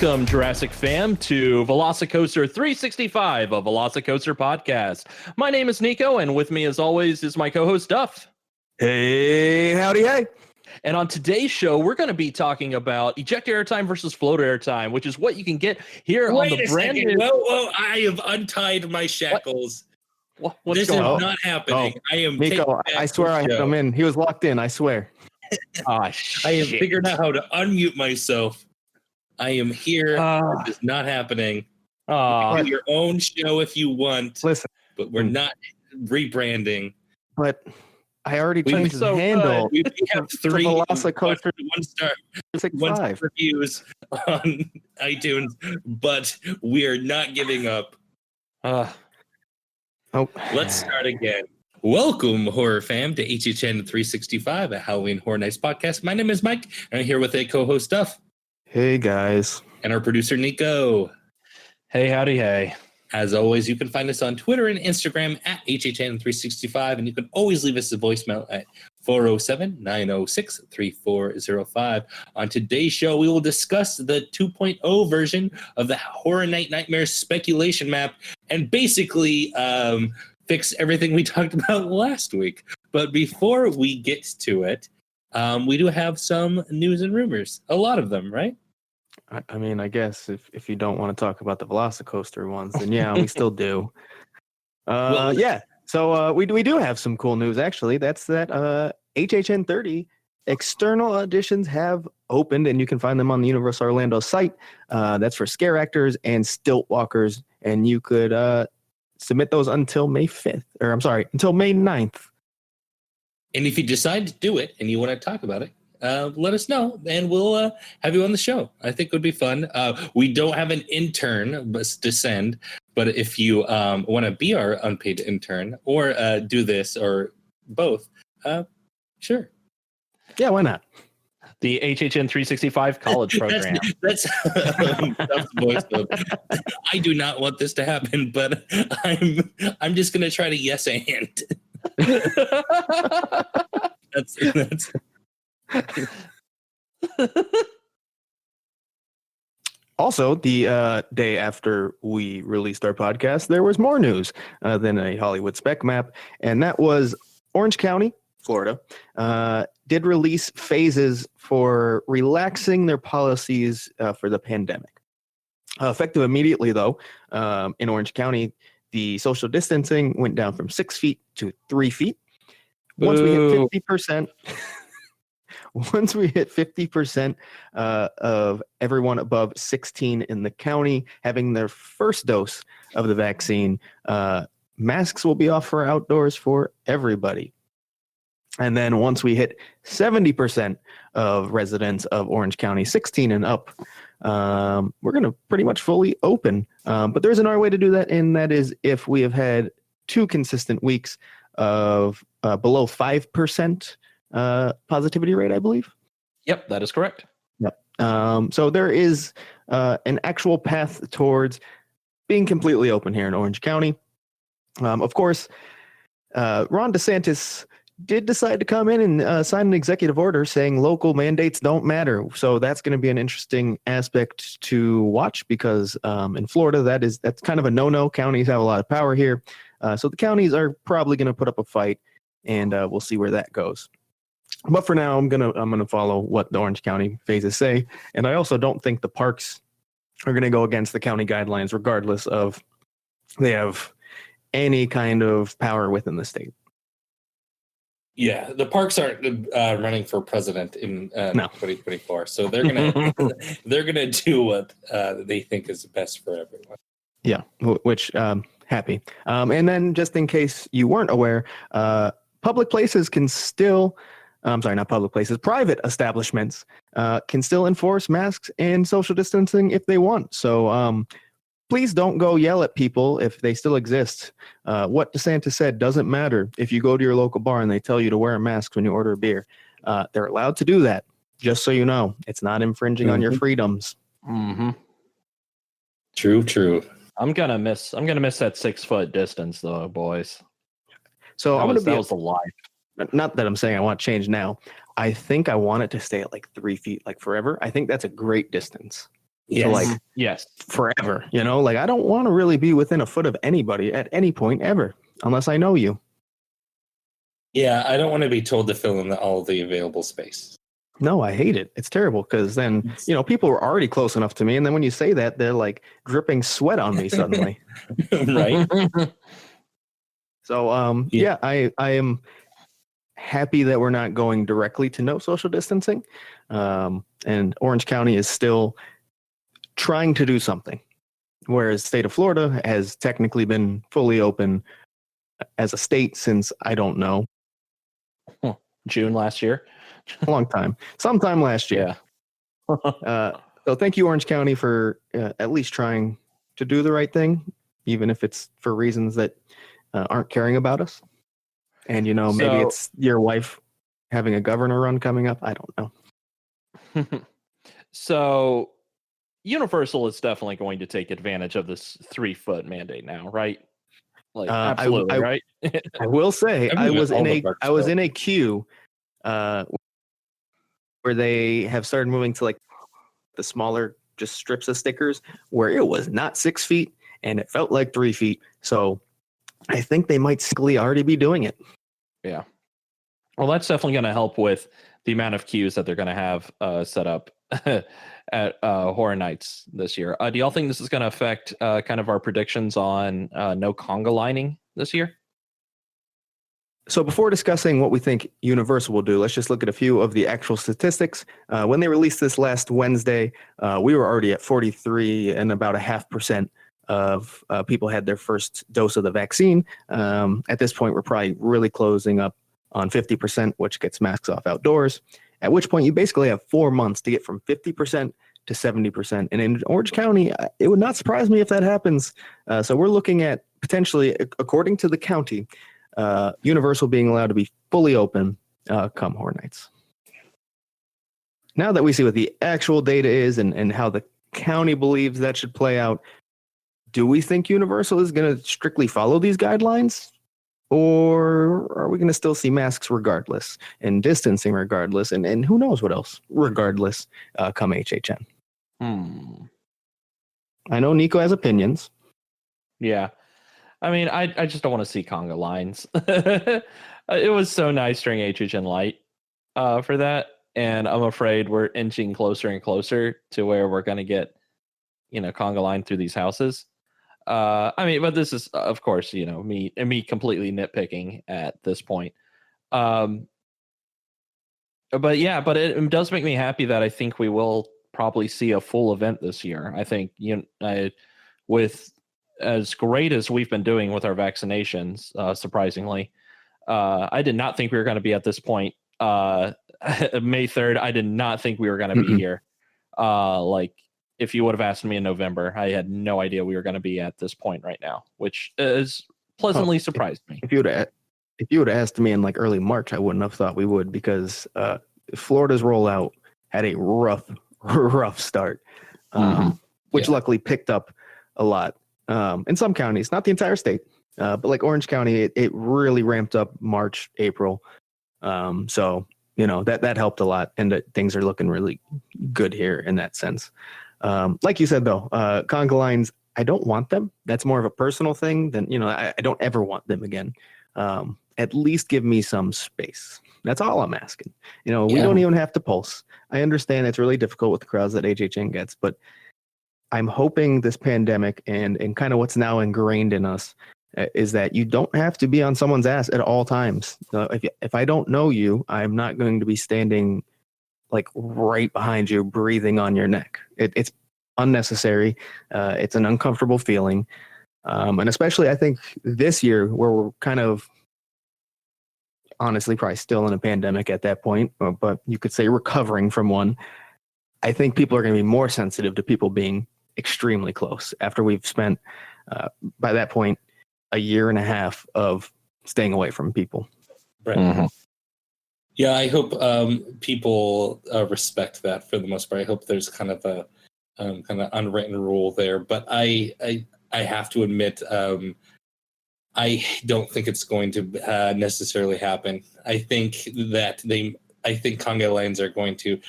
Welcome, Jurassic fam, to Velocicoaster 365, a Velocicoaster podcast. My name is Niko, and with me, as always, is my co-host, Duff. Hey, howdy, hey. And on today's show, we're going to be talking about eject airtime versus float airtime, which is what you can get here on the brand new... Whoa, I have untied my shackles. What's this going is on? not happening. Oh, I am Niko, I swear I had him in. He was locked in, I swear. Ah, shit. I have figured out how to unmute myself. I am here. This is not happening. You can do your own show if you want. Listen, but we're not rebranding. But I already changed the handle. We have three Velocicoaster one-star reviews on iTunes, but we are not giving up. Let's start again. Welcome, horror fam, to HHN 365, a Halloween Horror Nights podcast. My name is Mike, and I'm here with a co-host, Duff. Hey, guys. And our producer, Niko. Hey, howdy, hey. As always, you can find us on Twitter and Instagram at HHN365, and you can always leave us a voicemail at 407-906-3405. On today's show, we will discuss the 2.0 version of the Horror Night Nightmares speculation map and basically fix everything we talked about last week. But before we get to it, we do have some news and rumors. A lot of them, right? I mean, I guess if you don't want to talk about the Velocicoaster ones, then yeah, we still do. Yeah. So we do have some cool news, actually. That's that HHN 30 external auditions have opened, and you can find them on the Universal Orlando site. That's for scare actors and stilt walkers, and you could submit those until May 5th, or I'm sorry, until May 9th. And if you decide to do it and you want to talk about it, let us know, and we'll have you on the show. I think it would be fun. We don't have an intern to send, but if you want to be our unpaid intern or do this or both, sure. Yeah, why not? The HHN 365 college program. That's the voice of, I do not want this to happen, but I'm just gonna try to yes and. That's Also, the day after we released our podcast, there was more news than a Hollywood spec map, and that was Orange County, Florida, did release phases for relaxing their policies for the pandemic. Effective immediately, though, in Orange County, the social distancing went down from 6 feet to 3 feet. Once we hit 50%, once we hit 50% of everyone above 16 in the county having their first dose of the vaccine, masks will be off for outdoors for everybody. And then once we hit 70% of residents of Orange County 16 and up, we're going to pretty much fully open. But there's another way to do that, and that is if we have had 2 consistent weeks of below 5% positivity rate, I believe. Yep, that is correct. Yep. So there is an actual path towards being completely open here in Orange County. Of course, Ron DeSantis did decide to come in and sign an executive order saying local mandates don't matter. So that's going to be an interesting aspect to watch because in Florida, that's kind of a no-no. Counties have a lot of power here. So the counties are probably going to put up a fight, and we'll see where that goes. But for now, I'm gonna follow what the Orange County phases say, and I also don't think the parks are going to go against the county guidelines, regardless of they have any kind of power within the state. Yeah, the parks aren't running for president in 2024, so they're gonna do what they think is best for everyone. Yeah, which happy. And then just in case you weren't aware, public places can still. I'm sorry, not public places. Private establishments can still enforce masks and social distancing if they want. So please don't go yell at people if they still exist. What DeSantis said doesn't matter. If you go to your local bar and they tell you to wear a mask when you order a beer, they're allowed to do that. Just so you know, it's not infringing on your freedoms. Mm-hmm. True. I'm gonna miss that 6 foot distance though, boys. So that was a lie. Not that I'm saying I want to change now. I think I want it to stay at like 3 feet, like forever. I think that's a great distance. to like yes. forever, you know, like I don't want to really be within a foot of anybody at any point ever, unless I know you. Yeah, I don't want to be told to fill in all the available space. No, I hate it. It's terrible because then, you know, people are already close enough to me. And then when you say that, they're like dripping sweat on me suddenly. Right? So, I am happy that we're not going directly to no social distancing. And Orange County is still trying to do something, whereas the state of Florida has technically been fully open as a state since, I don't know, June last year. a long time, sometime last year. Yeah. So thank you, Orange County, for at least trying to do the right thing, even if it's for reasons that aren't caring about us. And, you know, maybe it's your wife having a governor run coming up. I don't know. So Universal is definitely going to take advantage of this 3-foot mandate now, right? Like, absolutely, right? I will say I was in a queue where they have started moving to like the smaller just strips of stickers where it was not 6 feet and it felt like 3 feet. So I think they might already be doing it. Yeah. Well, that's definitely going to help with the amount of queues that they're going to have set up at Horror Nights this year. Do y'all think this is going to affect kind of our predictions on no conga lining this year? So before discussing what we think Universal will do, let's just look at a few of the actual statistics. When they released this last Wednesday, we were already at 43 and about 0.5% of people had their first dose of the vaccine. At this point, we're probably really closing up on 50%, which gets masks off outdoors, at which point you basically have 4 months to get from 50% to 70%. And in Orange County, it would not surprise me if that happens. So we're looking at potentially, according to the county, Universal being allowed to be fully open come Horror Nights. Now that we see what the actual data is and how the county believes that should play out, do we think Universal is going to strictly follow these guidelines? Or are we going to still see masks regardless and distancing regardless and who knows what else regardless come HHN? I know Niko has opinions. Yeah. I mean, I just don't want to see conga lines. It was so nice during HHN Light for that. And I'm afraid we're inching closer and closer to where we're going to get, you know, conga line through these houses. I mean, but this is, of course, you know, me completely nitpicking at this point. But yeah, but it does make me happy that I think we will probably see a full event this year. I think, with as great as we've been doing with our vaccinations, surprisingly, I did not think we were going to be at this point. May 3rd, I did not think we were going to be here. Like, if you would have asked me in November, I had no idea we were going to be at this point right now, which is pleasantly surprised me. If you would have asked me in like early March, I wouldn't have thought we would, because Florida's rollout had a rough start, which luckily picked up a lot in some counties, not the entire state, but like Orange County, it really ramped up March, April. So, you know, that helped a lot, and that things are looking really good here in that sense. Like you said, though, conga lines, I don't want them. That's more of a personal thing than, you know, I don't ever want them again. At least give me some space. That's all I'm asking. You know, we don't even have to pulse. I understand it's really difficult with the crowds that HHN gets, but I'm hoping this pandemic and kind of what's now ingrained in us is that you don't have to be on someone's ass at all times. If I don't know you, I'm not going to be standing like right behind you, breathing on your neck. It's unnecessary. It's an uncomfortable feeling. And especially I think this year where we're kind of honestly probably still in a pandemic at that point, but you could say recovering from one. I think people are going to be more sensitive to people being extremely close after we've spent, by that point, a year and a half of staying away from people. Right. Yeah, I hope people respect that for the most part. I hope there's kind of a kind of unwritten rule there. But I have to admit, I don't think it's going to necessarily happen. I think conga lines are going to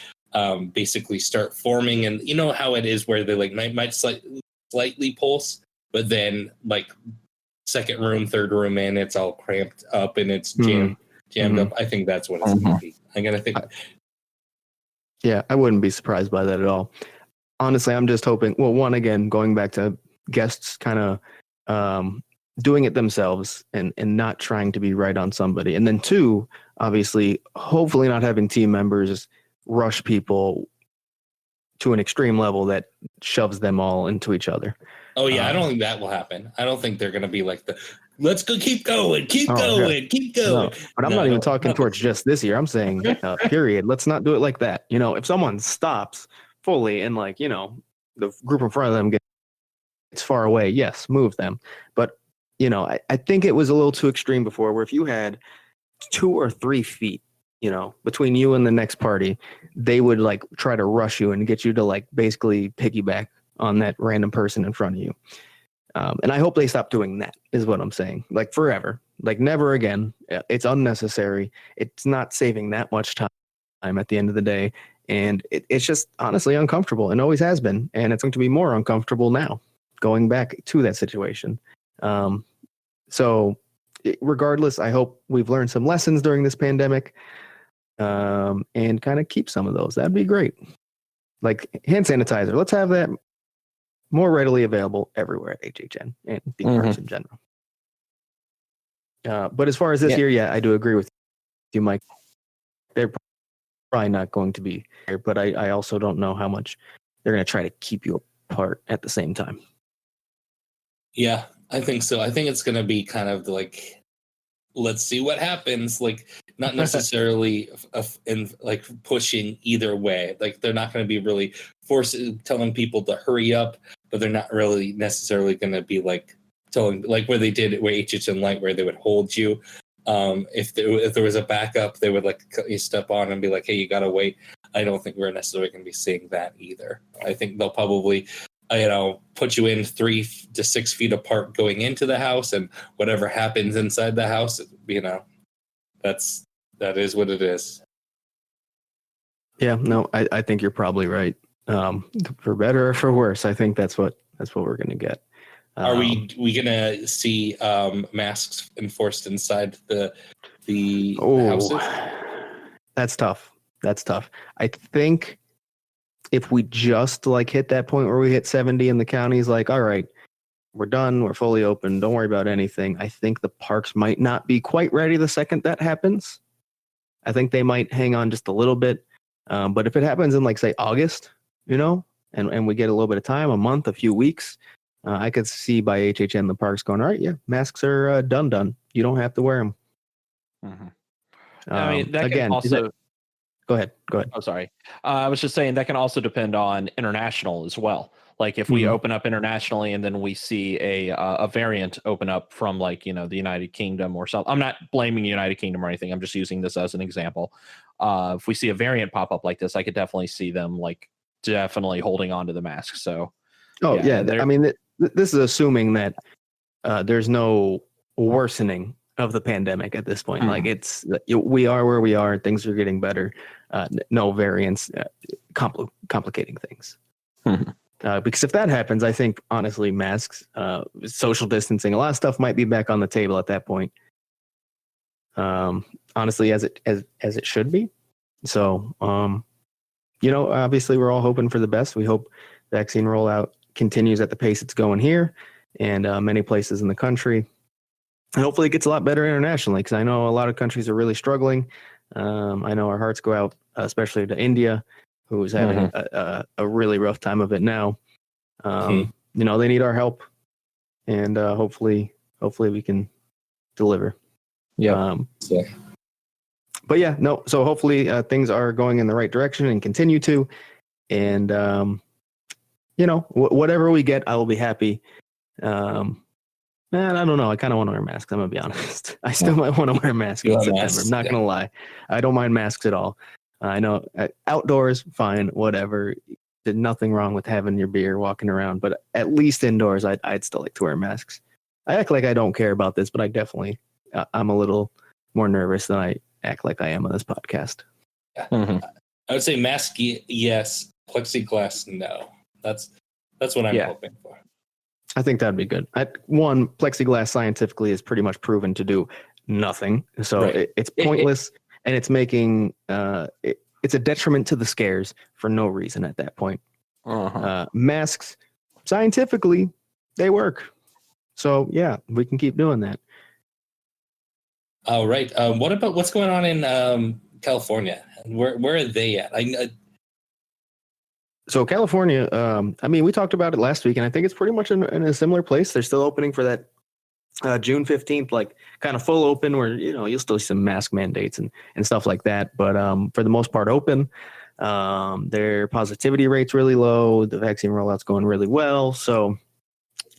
basically start forming. And you know how it is where they like might slightly pulse, but then like second room, third room in, it's all cramped up and it's jammed up. I think that's what it's going to be. I'm going to think. Yeah, I wouldn't be surprised by that at all. Honestly, I'm just hoping, well, one, again, going back to guests kind of doing it themselves and not trying to be right on somebody. And then two, obviously, hopefully not having team members rush people to an extreme level that shoves them all into each other. Oh, yeah, I don't think that will happen. I don't think they're going to be like let's go, keep going. No, but I'm not even talking towards just this year. I'm saying, period. Let's not do it like that. You know, if someone stops fully and like, you know, the group in front of them gets far away, yes, move them. But, you know, I think it was a little too extreme before where if you had 2 or 3 feet, you know, between you and the next party, they would like try to rush you and get you to like basically piggyback on that random person in front of you. And I hope they stop doing that, is what I'm saying. Like forever, like never again. It's unnecessary. It's not saving that much time at the end of the day. And it's just honestly uncomfortable and always has been. And it's going to be more uncomfortable now going back to that situation. Regardless, I hope we've learned some lessons during this pandemic and kind of keep some of those. That'd be great. Like hand sanitizer. Let's have that more readily available everywhere at HHN and theme parks in general. But as far as this year, yeah, I do agree with you, Mike. They're probably not going to be here, but I also don't know how much they're going to try to keep you apart at the same time. Yeah, I think so. I think it's going to be kind of like, let's see what happens. Like, not necessarily in like pushing either way. Like, they're not going to be really telling people to hurry up, but they're not really necessarily going to be like telling, like where they did where HHN Light, where they would hold you. If there was a backup, they would like cut you step on and be like, hey, you got to wait. I don't think we're necessarily going to be seeing that either. I think they'll probably, put you in 3 to 6 feet apart going into the house, and whatever happens inside the house, that is what it is. Yeah, no, I think you're probably right. For better or for worse, I think that's what we're going to get. Are we gonna see masks enforced inside the houses? That's tough. I think if we just like hit that point where we hit 70 and the county's like, all right, we're done, we're fully open, don't worry about anything. I think the parks might not be quite ready the second that happens. I think they might hang on just a little bit. But if it happens in like say August, and we get a little bit of time, a month, a few weeks, I could see by HHN the parks going, all right, yeah, masks are done. You don't have to wear them. I mean, that again, can also. Go ahead. Oh, sorry. I was just saying that can also depend on international as well. Like if we open up internationally and then we see a variant open up from like, the United Kingdom or something. I'm not blaming the United Kingdom or anything. I'm just using this as an example. If we see a variant pop up like this, I could definitely see them like definitely holding on to the mask. So. I mean, this is assuming that there's no worsening of the pandemic at this point. Like we are where we are. Things are getting better. No variants complicating things. Because if that happens, I think honestly, masks, social distancing, a lot of stuff might be back on the table at that point. Honestly, as it should be. So, obviously, we're all hoping for the best. We hope vaccine rollout continues at the pace it's going here and many places in the country. And hopefully it gets a lot better internationally, because I know a lot of countries are really struggling. I know our hearts go out, especially to India, who is having a really rough time of it now. They need our help, and hopefully we can deliver. Yeah. But yeah, no. So hopefully things are going in the right direction and continue to. And whatever we get, I will be happy. Man, I don't know. I kind of want to wear masks. I'm gonna be honest. I still might want to wear a mask in September. I'm not gonna lie. I don't mind masks at all. I know outdoors, fine, whatever. There's nothing wrong with having your beer, walking around, but at least indoors, I'd still like to wear masks. I act like I don't care about this, but I definitely, I'm a little more nervous than I act like I am on this podcast. Yeah. I would say mask, yes. Plexiglass, no. That's what I'm hoping for. I think that'd be good. One, plexiglass scientifically is pretty much proven to do nothing, so it's pointless, and it's making it's a detriment to the scares for no reason at that point. Masks, scientifically, they work. So yeah, we can keep doing that. All right. What about what's going on in California? Where are they at? So California, I mean, we talked about it last week, and I think it's pretty much in a similar place. They're still opening for that June 15th, like kind of full open, where you'll still see some mask mandates and stuff like that. But for the most part, open. Their positivity rate's really low. The vaccine rollout's going really well. So,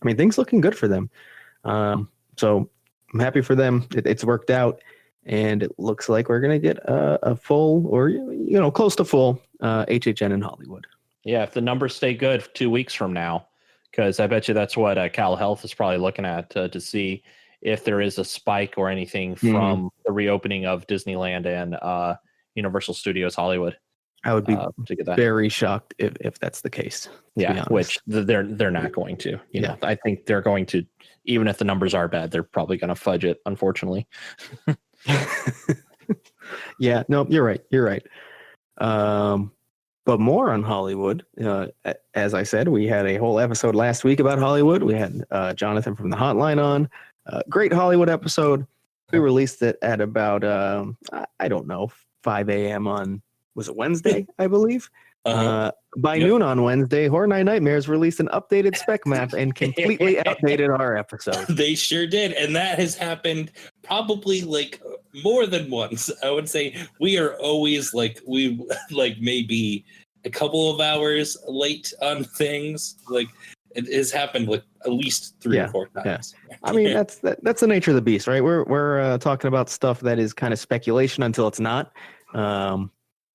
I mean, things looking good for them. So I'm happy for them. It's worked out, and it looks like we're gonna get a full, or close to full HHN in Hollywood. Yeah, if the numbers stay good 2 weeks from now, because I bet you that's what Cal Health is probably looking at to see if there is a spike or anything from the reopening of Disneyland and Universal Studios Hollywood. I would be to get that. very shocked if that's the case. Yeah, which they're not going to. You know, I think they're going to, even if the numbers are bad, they're probably going to fudge it, unfortunately. Yeah, no, you're right. You're right. But more on Hollywood. As I said, we had a whole episode last week about Hollywood. We had Jonathan from the Hotline on. Great Hollywood episode. We released it at about, I don't know, 5 a.m. on, was it Wednesday, I believe? By noon on Wednesday, Horror Night Nightmares released an updated spec map and completely outdated our episode. They sure did. And that has happened probably like more than once. I would say we are always maybe a couple of hours late on things. Like it has happened like at least 3 or 4 times. Yeah. I mean, that's the nature of the beast, right? We're talking about stuff that is kind of speculation until it's not.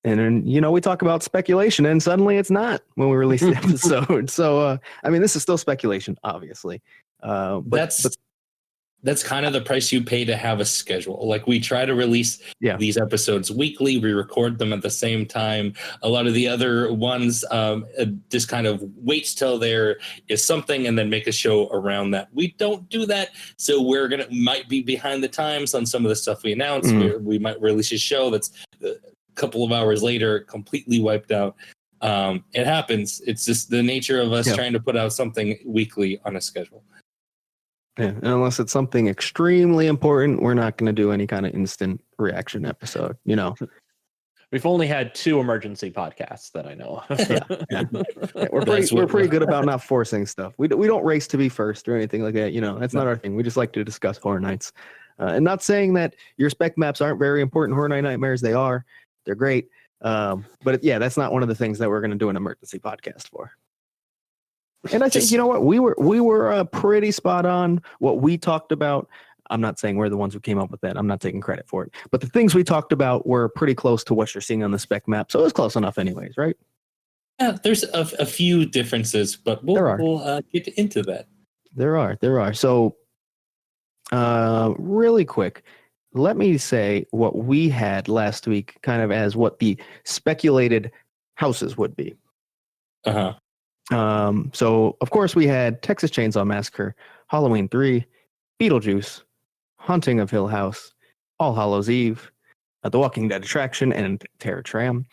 And then, we talk about speculation and suddenly it's not when we release the episode. So, I mean, this is still speculation, obviously. But that's kind of the price you pay to have a schedule. Like we try to release these episodes weekly. We record them at the same time. A lot of the other ones just kind of wait till there is something and then make a show around that. We don't do that. So might be behind the times on some of the stuff we announce. We might release a show that's couple of hours later completely wiped out. It happens. It's just the nature of us trying to put out something weekly on a schedule. Yeah, and unless it's something extremely important, we're not going to do any kind of instant reaction episode. We've only had 2 emergency podcasts that I know of. Yeah, we're pretty good about not forcing stuff. We don't race to be first or anything like that. That's not our thing. We just like to discuss Horror Nights. And not saying that your spec maps aren't very important. Horror Night Nightmares, they are. They're great. But that's not one of the things that we're going to do an emergency podcast for. And I think, we were pretty spot on what we talked about. I'm not saying we're the ones who came up with that. I'm not taking credit for it. But the things we talked about were pretty close to what you're seeing on the spec map. So it was close enough anyways, right? Yeah, there's a few differences, but we'll get into that. There are. So really quick, let me say what we had last week, kind of as what the speculated houses would be. So, of course, we had Texas Chainsaw Massacre, Halloween 3, Beetlejuice, Haunting of Hill House, All Hallows Eve, The Walking Dead Attraction, and Terror Tram.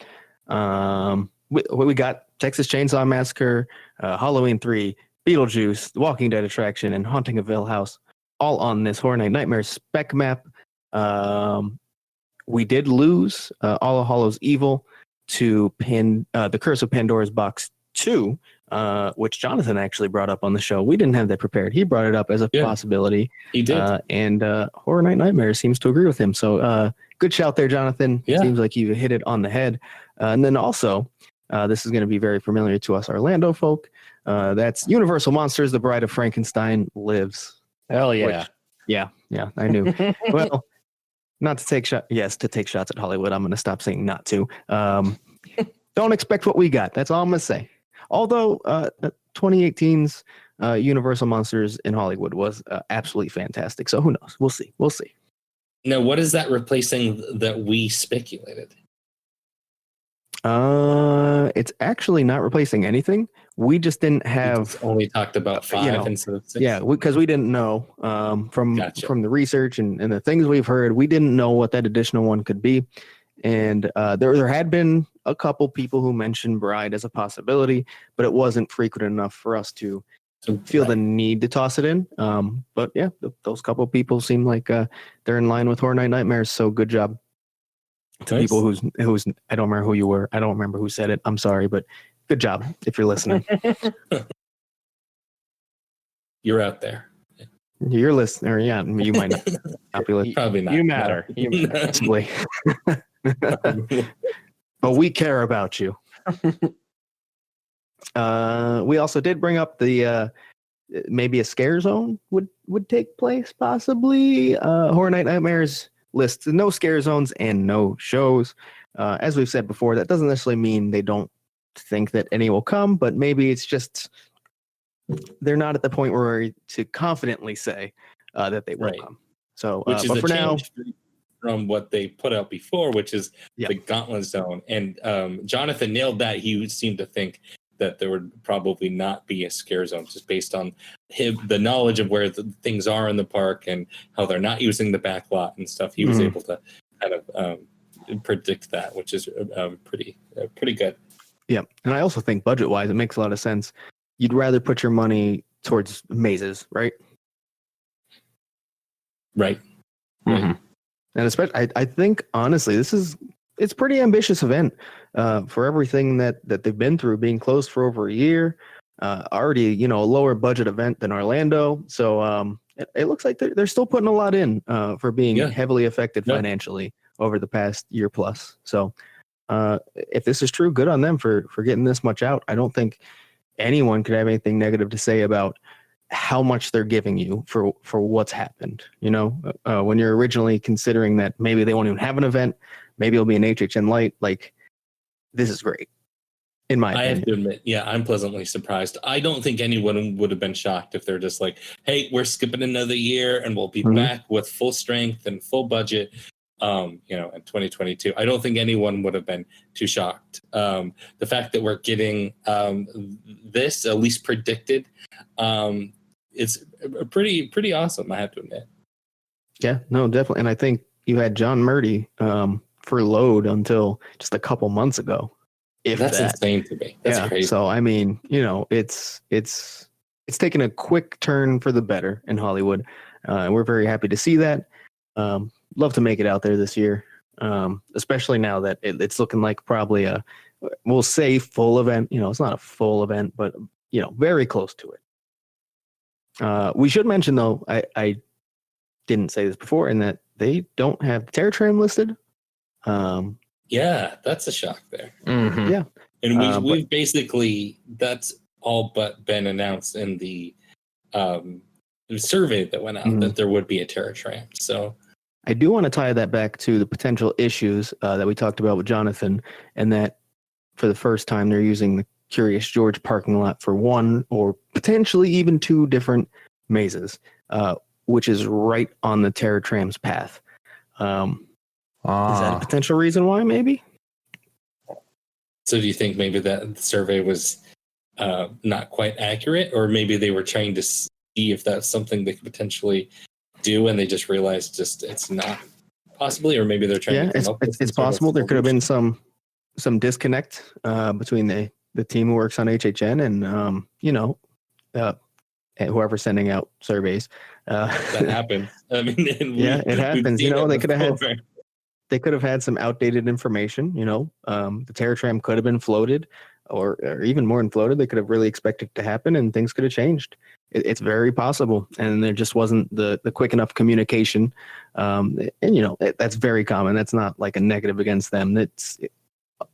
We got Texas Chainsaw Massacre, Halloween 3, Beetlejuice, The Walking Dead Attraction, and Haunting of Hill House, all on this Horror Night Nightmares spec map. We did lose All Hallows Evil to The Curse of Pandora's Box 2, which Jonathan actually brought up on the show. We didn't have that prepared. He brought it up as a possibility. He did. And Horror Night Nightmares seems to agree with him. So good shout there, Jonathan. Yeah. Seems like you hit it on the head. And then also, this is going to be very familiar to us Orlando folk. That's Universal Monsters, The Bride of Frankenstein Lives. Hell yeah. Yeah, I knew. Well, not to take shots. Yes, to take shots at Hollywood. I'm going to stop saying not to. Don't expect what we got. That's all I'm going to say. Although 2018's Universal Monsters in Hollywood was absolutely fantastic. So who knows? We'll see. Now, what is that replacing that we speculated? It's actually not replacing anything. We just didn't We have just only talked about 5 instead of 6. Yeah, because we didn't know from Gotcha. the research and the things we've heard, we didn't know what that additional one could be. And there had been a couple people who mentioned Bride as a possibility, but it wasn't frequent enough for us to feel the need to toss it in. But yeah, those couple people seem like they're in line with Horror Night Nightmares. So good job to Nice. people who's I don't remember who you were. I don't remember who said it. I'm sorry, but good job if you're listening. You're out there. You're listening, or yeah, you might not be listening. Probably not. You matter. No. You matter. Possibly. But we care about you. We also did bring up the maybe a scare zone would take place, possibly. Horror Night Nightmares lists no scare zones and no shows. As we've said before, that doesn't necessarily mean they don't think that any will come, but maybe it's just they're not at the point where to confidently say that they will Right. come. So, which is but a for now, change from what they put out before, which is Yeah. the Gauntlet Zone. And Jonathan nailed that. He seemed to think that there would probably not be a scare zone, just based on the knowledge of where the things are in the park and how they're not using the back lot and stuff. He was Mhm. able to kind of predict that, which is pretty good. Yeah, and I also think budget-wise, it makes a lot of sense. You'd rather put your money towards mazes, right? Right. Mhm. And especially, I think honestly, it's a pretty ambitious event for everything that they've been through, being closed for over a year. Already, a lower budget event than Orlando, so it looks like they're still putting a lot in for being Yeah. heavily affected Yeah. financially over the past year plus. So if this is true, good on them for getting this much out. I don't think anyone could have anything negative to say about how much they're giving you for what's happened. When you're originally considering that maybe they won't even have an event, maybe it'll be an HHN light. Like, this is great, in my I opinion. have to admit, yeah, I'm pleasantly surprised. I don't think anyone would have been shocked if they're just like, hey, we're skipping another year and we'll be Mhm. back with full strength and full budget, in 2022. I don't think anyone would have been too shocked. The fact that we're getting this, at least predicted, it's pretty awesome, I have to admit. Yeah, no, definitely. And I think you had John Murdy for load until just a couple months ago. If That's that. insane to me. That's crazy. So I mean, it's taken a quick turn for the better in Hollywood, and we're very happy to see that. Love to make it out there this year, especially now that it's looking like probably we'll say full event. It's not a full event, but very close to it. We should mention though, I didn't say this before, in that they don't have the Terror Tram listed. Yeah, that's a shock there. Mhm. Yeah. And we've basically, that's all but been announced in the survey that went out, Mhm. that there would be a Terror Tram. So I do want to tie that back to the potential issues that we talked about with Jonathan, and that for the first time they're using the Curious George parking lot for one or potentially even two different mazes, which is right on the Terror Tram's path. Is that a potential reason why? Maybe. do you think maybe that survey was not quite accurate, or maybe they were trying to see if that's something they could potentially do and they just realized it's not possibly, or maybe they're trying Yeah, to come up with it's some sort of possible. There could have been solution. some disconnect between the team who works on HHN and whoever's sending out surveys. That happens. I mean, and Yeah, it happens. we've seen it They could have had before. they could have had some outdated information. The Terror Tram could have been floated, or even more than floated. They could have really expected it to happen, and things could have changed. It's very possible, and there just wasn't the quick enough communication. That's very common. That's not like a negative against them.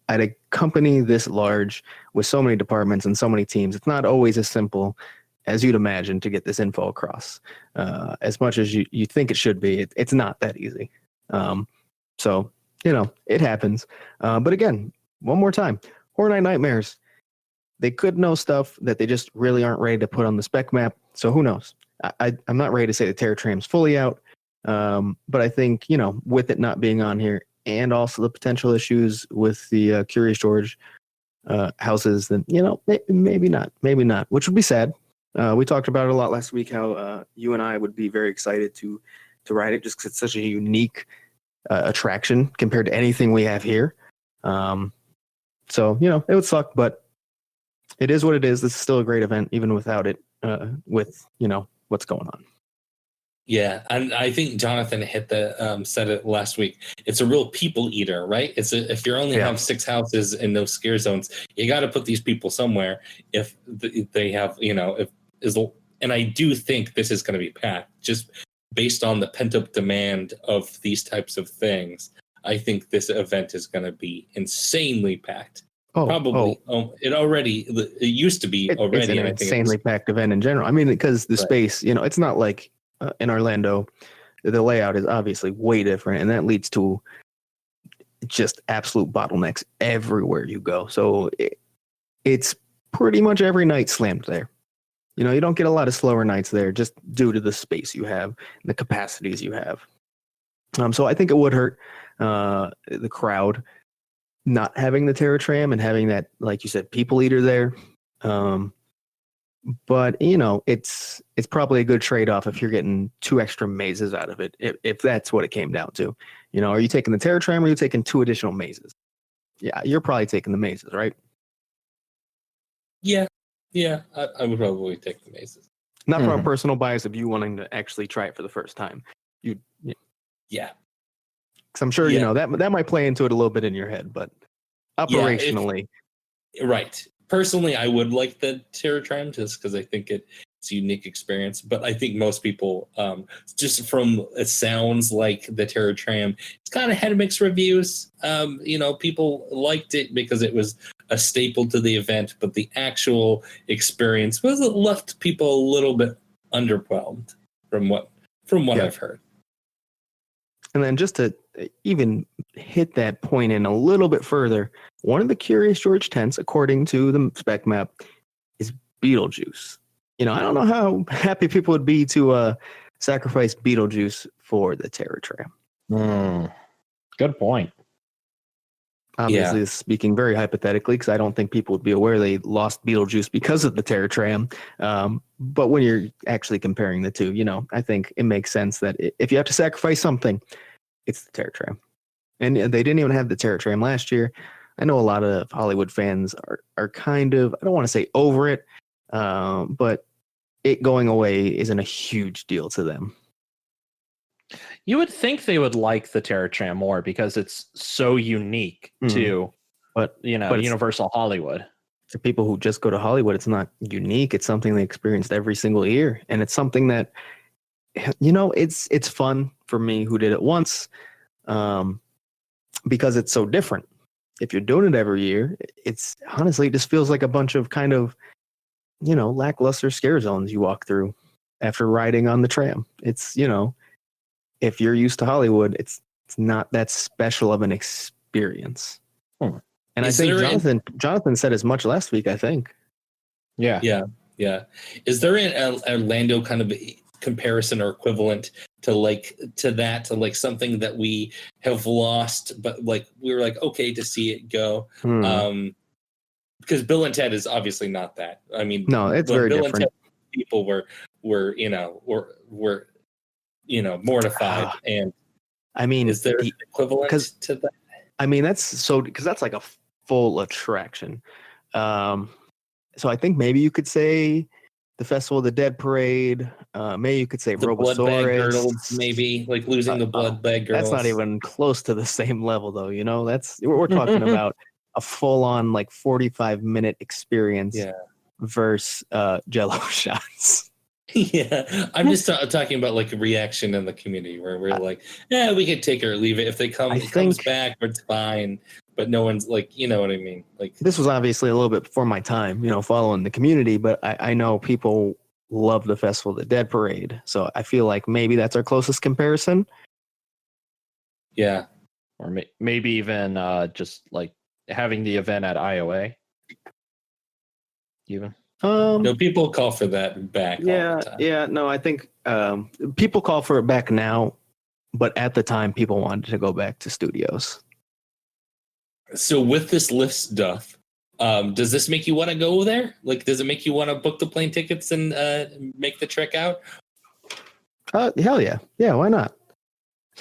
At a company this large with so many departments and so many teams, it's not always as simple as you'd imagine to get this info across. As much as you think it should be, it's not that easy. So, it happens. But again, one more time, Horror Night Nightmares, they could know stuff that they just really aren't ready to put on the spec map. So who knows? I'm not ready to say the Terror Tram's fully out. But I think, with it not being on here, and also the potential issues with the Curious George houses, then maybe not, which would be sad. We talked about it a lot last week. How you and I would be very excited to ride it, just because it's such a unique attraction compared to anything we have here. So it would suck, but it is what it is. This is still a great event, even without it. With what's going on. Yeah, and I think Jonathan hit said it last week. It's a real people eater, right? If you only have 6 houses and no scare zones, you got to put these people somewhere. If they have, and I do think this is going to be packed, just based on the pent up demand of these types of things. I think this event is going to be insanely packed. Probably. It used to be already. It's an insanely packed event in general. I mean, because the space, it's not like in Orlando, the layout is obviously way different, and that leads to just absolute bottlenecks everywhere you go. So it's pretty much every night slammed there. You don't get a lot of slower nights there just due to the space you have and the capacities you have. So I think it would hurt the crowd not having the Terror Tram and having that, like you said, people eater there. But it's probably a good trade-off if you're getting 2 extra mazes out of it, if that's what it came down to. Are you taking the Terror Tram, or are you taking 2 additional mazes? Yeah, you're probably taking the mazes, right? Yeah, I would probably take the mazes. Not from a personal bias of you wanting to actually try it for the first time. Yeah. Because I'm sure that might play into it a little bit in your head, but operationally, right. Personally, I would like the Terror Tram just because I think it's a unique experience. But I think most people, just from it sounds like the Terror Tram, it's kind of had mixed reviews. People liked it because it was a staple to the event, but the actual experience left people a little bit underwhelmed from what I've heard. And then just to even hit that point in a little bit further, one of the Curious George tents, according to the spec map, is Beetlejuice. I don't know how happy people would be to sacrifice Beetlejuice for the Terror Tram. Good point. Obviously, speaking very hypothetically, because I don't think people would be aware they lost Beetlejuice because of the Terror Tram. But when you're actually comparing the two, I think it makes sense that if you have to sacrifice something, it's the Terror Tram. And they didn't even have the Terror Tram last year. I know a lot of Hollywood fans are kind of, I don't want to say over it, but it going away isn't a huge deal to them. You would think they would like the Terror Tram more because it's so unique to, Universal Hollywood. To people who just go to Hollywood, it's not unique. It's something they experienced every single year, and it's something that, it's fun for me who did it once, because it's so different. If you're doing it every year, it's honestly, it just feels like a bunch of kind of, lackluster scare zones you walk through after riding on the tram. It's, if you're used to Hollywood, it's not that special of an experience. And I think Jonathan said as much last week, I think. Yeah. Is there an Orlando kind of comparison or equivalent to something that we have lost, but we were okay to see it go? Because Bill and Ted is obviously not that. I mean, no, it's very Bill different. And Ted people were mortified. And I mean, is there an equivalent to that? I mean, because that's like a full attraction. So I think maybe you could say the Festival of the Dead parade. Maybe you could say the blood bag girdles, maybe losing the blood bag girdles. That's not even close to the same level, though. We're talking about a full-on 45-minute experience versus Jello shots. Yeah, I'm just talking about reaction in the community where we're we could take it or leave it. If they comes back, it's fine. But no one's you know what I mean? This was obviously a little bit before my time, following the community, but I know people love the Festival of the Dead parade. So I feel like maybe that's our closest comparison. Yeah. Or maybe even just having the event at IOA. Even. No, people call for that back. Yeah. No, I think people call for it back now, but at the time, people wanted to go back to studios. So with this list, Duff, does this make you want to go there? Like, does it make you want to book the plane tickets and make the trek out? Hell yeah. Yeah, why not?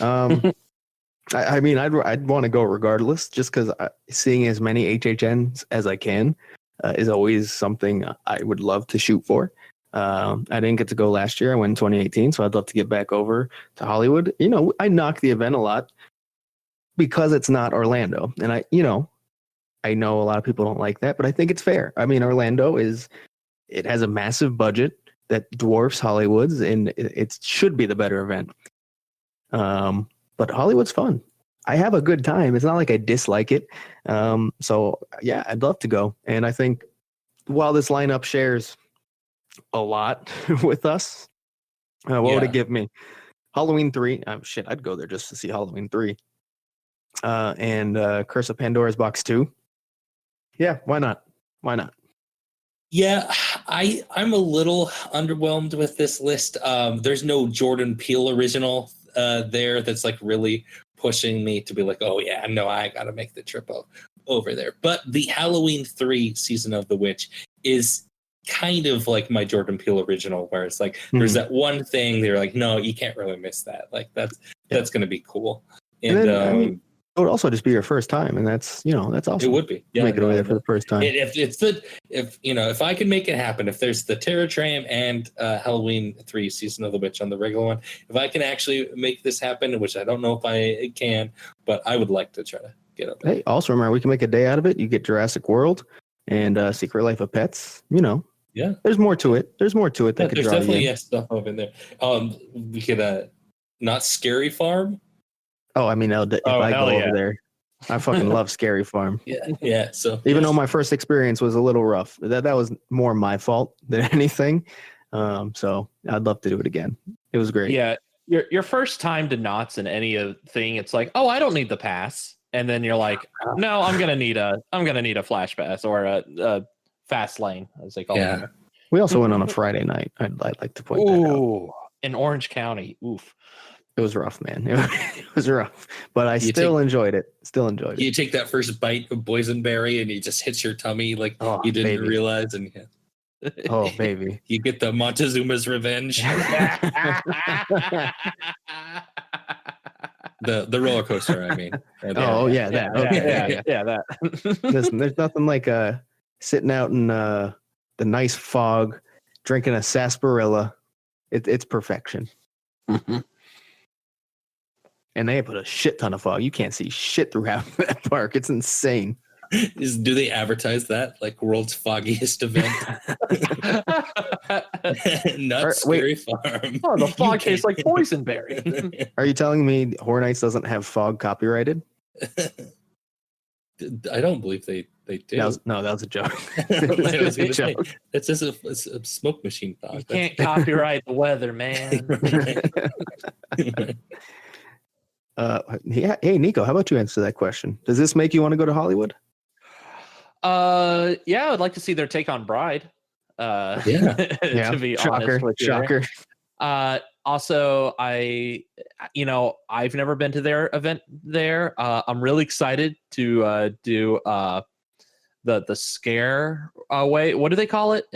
I mean, I'd want to go regardless, just because seeing as many HHNs as I can is always something I would love to shoot for. I didn't get to go last year. I went in 2018, so I'd love to get back over to Hollywood. You know, I knock the event a lot because it's not Orlando, and I know a lot of people don't like that, but I think it's fair. I mean, Orlando it has a massive budget that dwarfs Hollywood's, and it should be the better event. But Hollywood's fun. I have a good time. It's not like I dislike it. So yeah, I'd love to go. And I think while this lineup shares a lot with us, what would it give me? Halloween 3. Shit, I'd go there just to see Halloween 3. And Curse of Pandora's Box 2. Yeah, why not? Why not? Yeah, I'm a little underwhelmed with this list. There's no Jordan Peele original there that's like really pushing me to be like, oh yeah, no, I gotta make the trip over there. But the Halloween 3 Season of the Witch is kind of like my Jordan Peele original, where it's like there's that one thing they're like, no, you can't really miss that. Like that's gonna be cool. And then, it would also just be your first time, and that's awesome. It would be. Yeah, make it over there for the first time. If I can make it happen, if there's the Terror Tram and Halloween 3 Season of the Witch on the regular one, if I can actually make this happen, which I don't know if I can, but I would like to try to get up there. Hey, also remember, we can make a day out of it. You get Jurassic World and Secret Life of Pets. Yeah, there's more to it. There's more to it that could there's draw definitely you in. stuff over there. We could not Scary Farm. Oh, I mean, if I go over there, I fucking love Scary Farm. Yeah. So even though my first experience was a little rough, that was more my fault than anything. So I'd love to do it again. It was great. Yeah, your first time to Knott's in any thing, it's like, oh, I don't need the pass, and then you're like, no, I'm gonna need a flash pass or a fast lane, as they call it. We also went on a Friday night. I'd like to point that out. In Orange County. Oof. It was rough, man. It was rough, but I still enjoyed it. You take that first bite of boysenberry and it just hits your tummy like you didn't realize, and oh baby, you get the Montezuma's revenge. the roller coaster, I mean. That. Listen, there's nothing like sitting out in the nice fog, drinking a sarsaparilla. It's perfection. Mm-hmm. And they put a shit ton of fog. You can't see shit throughout that park. It's insane. Do they advertise that like world's foggiest event? Not Scary Farm. Oh, the fog tastes like boysenberry. Are you telling me Horror Nights doesn't have fog copyrighted? I don't believe they do. That was a joke. It's just a smoke machine fog. You can't copyright the weather, man. Hey Niko, how about you answer that question? Does this make you want to go to Hollywood? Yeah, I'd like to see their take on Bride. To be honest with you. Shocker. Also, I've never been to their event there. I'm really excited to do the scare way. What do they call it?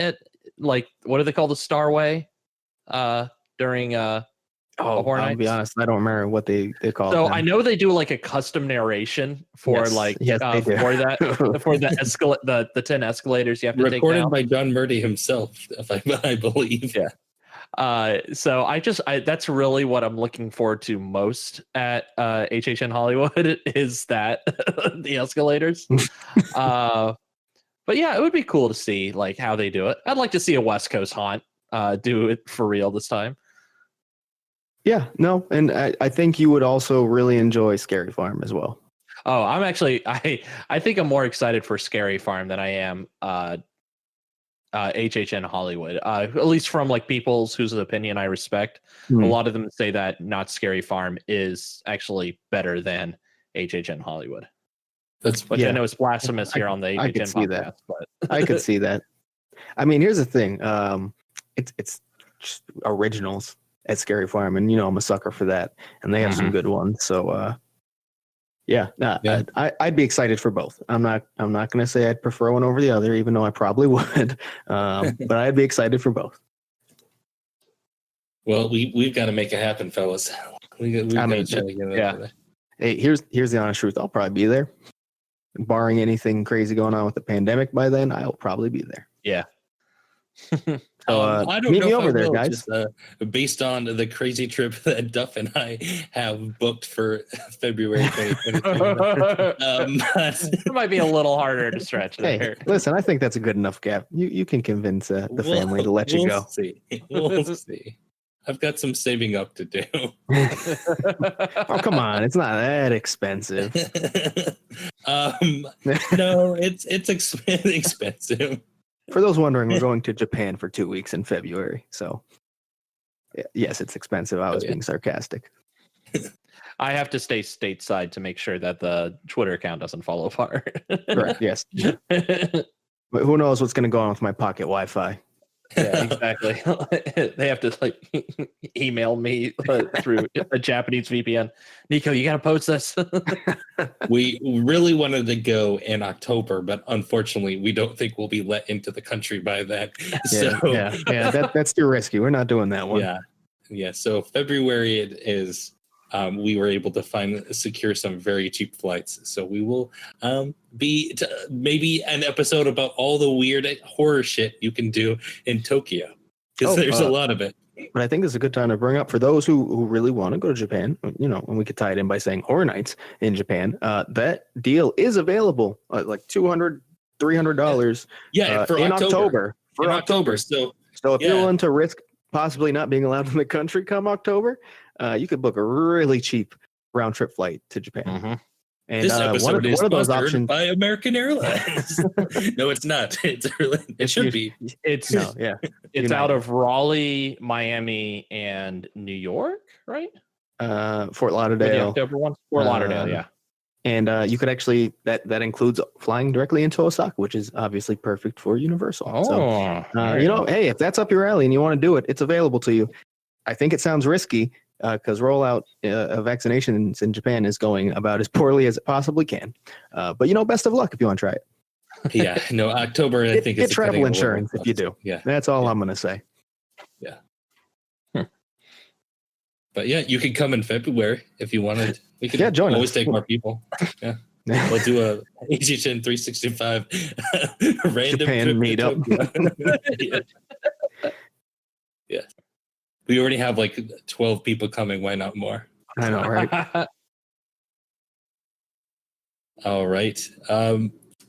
What do they call the Star Way? During I'll be honest, I don't remember what they call it. So I know they do like a custom narration for for the 10 escalators you have to take down. Recorded by John Murdy himself, if I believe. Yeah. So that's really what I'm looking forward to most at HHN Hollywood is that the escalators. But yeah, it would be cool to see like how they do it. I'd like to see a West Coast haunt do it for real this time. Yeah, no, and I think you would also really enjoy Scary Farm as well. Oh, I'm actually I think I'm more excited for Scary Farm than I am HHN Hollywood. At least from like people's whose opinion I respect. A lot of them say that Not Scary Farm is actually better than HHN Hollywood. I know it's blasphemous here on the HHN podcast, but I could see that. I mean, here's the thing. It's just originals. at Scary Farm, and I'm a sucker for that, and they have some good ones. So I'd be excited for both. I'm not going to say I'd prefer one over the other, even though I probably would. But I'd be excited for both. Well, we've got to make it happen, fellas. We've got to try to get it over there. Hey, here's the honest truth. I'll probably be there. Barring anything crazy going on with the pandemic by then, I'll probably be there. Yeah. So I don't meet know me if over I there, will, guys. just, based on the crazy trip that Duff and I have booked for February 2023. It might be a little harder to stretch there. Hey, listen, I think that's a good enough gap. You can convince the family to let you go. See. We'll see. I've got some saving up to do. Oh, come on. It's not that expensive. No, it's expensive. For those wondering, we're going to Japan for 2 weeks in February. So, yes, it's expensive. I was being sarcastic. I have to stay stateside to make sure that the Twitter account doesn't fall apart. Correct. Yes. But who knows what's going to go on with my pocket Wi-Fi? Yeah, exactly. They have to email me through a Japanese VPN. Niko, you got to post this. We really wanted to go in October, but unfortunately, we don't think we'll be let into the country by then. That's too risky. We're not doing that one. Yeah. So February it is. We were able to secure some very cheap flights. So we will maybe an episode about all the weird horror shit you can do in Tokyo, because there's a lot of it. But I think it's a good time to bring up for those who really want to go to Japan, and we could tie it in by saying Horror Nights in Japan. That deal is available like $200, $300. For in October. October. So if you're willing to risk possibly not being allowed in the country come October, you could book a really cheap round trip flight to Japan. Mm-hmm. And this episode is sponsored by American Airlines. No, it's not. It should be. It's out of Raleigh, Miami, and New York, right? Fort Lauderdale. October one. Fort Lauderdale, yeah. And you could actually that includes flying directly into Osaka, which is obviously perfect for Universal. Hey, if that's up your alley and you want to do it, it's available to you. I think it sounds risky because rollout of vaccinations in Japan is going about as poorly as it possibly can. But best of luck if you want to try it. Yeah, no, October I think get travel insurance if you do. Yeah, that's all I'm going to say. Yeah. But yeah, you can come in February if you wanted. We can join always us. Take more people. Yeah. We'll do a HHN 365 random Japan meetup. Yeah. We already have like 12 people coming. Why not more? I know, right? All right.